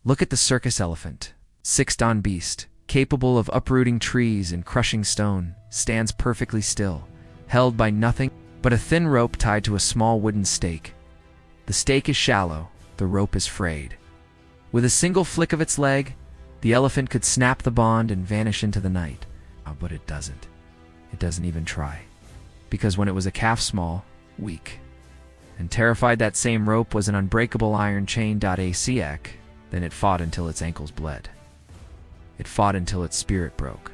Look at the circus elephant. Six-ton beast, capable of uprooting trees and crushing stone, stands perfectly still, held by nothing but a thin rope tied to a small wooden stake. The stake is shallow, the rope is frayed. With a single flick of its leg, the elephant could snap the bond and vanish into the night. But it doesn't. It doesn't even try. Because when it was a calf small, weak, and terrified that same rope was an unbreakable iron chain, then it fought until its ankles bled. It fought until its spirit broke.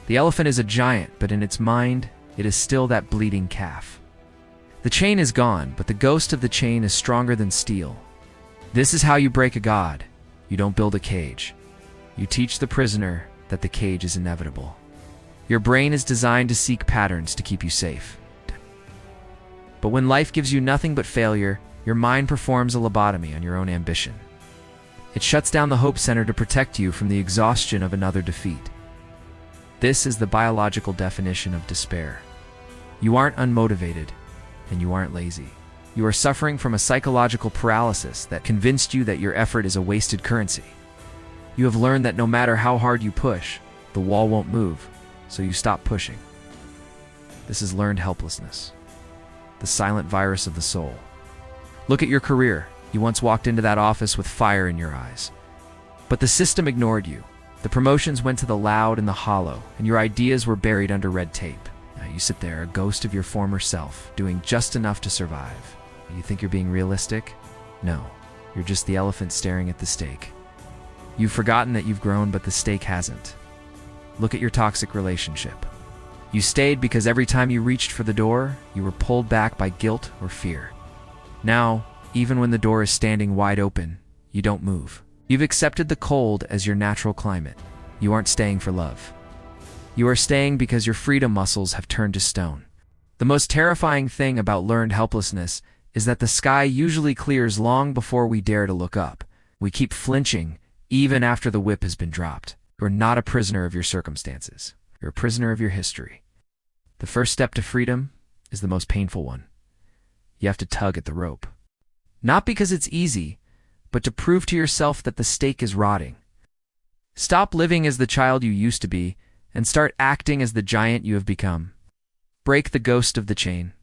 The elephant is a giant, but in its mind, it is still that bleeding calf. The chain is gone, but the ghost of the chain is stronger than steel. This is how you break a god. You don't build a cage. You teach the prisoner that the cage is inevitable. Your brain is designed to seek patterns to keep you safe. But when life gives you nothing but failure, your mind performs a lobotomy on your own ambition. It shuts down the hope center to protect you from the exhaustion of another defeat. This is the biological definition of despair. You aren't unmotivated, and you aren't lazy. You are suffering from a psychological paralysis that convinced you that your effort is a wasted currency. You have learned that no matter how hard you push, the wall won't move, so you stop pushing. This is learned helplessness, the silent virus of the soul. Look at your career. You once walked into that office with fire in your eyes. But the system ignored you. The promotions went to the loud and the hollow, and your ideas were buried under red tape. Now you sit there, a ghost of your former self, doing just enough to survive. You think you're being realistic? No, you're just the elephant staring at the stake. You've forgotten that you've grown, but the stake hasn't. Look at your toxic relationship. You stayed because every time you reached for the door, you were pulled back by guilt or fear. Now, even when the door is standing wide open, you don't move. You've accepted the cold as your natural climate. You aren't staying for love. You are staying because your freedom muscles have turned to stone. The most terrifying thing about learned helplessness is that the sky usually clears long before we dare to look up. We keep flinching, even after the whip has been dropped. You're not a prisoner of your circumstances. You're a prisoner of your history. The first step to freedom is the most painful one. You have to tug at the rope. Not because it's easy, but to prove to yourself that the stake is rotting. Stop living as the child you used to be and start acting as the giant you have become. Break the ghost of the chain.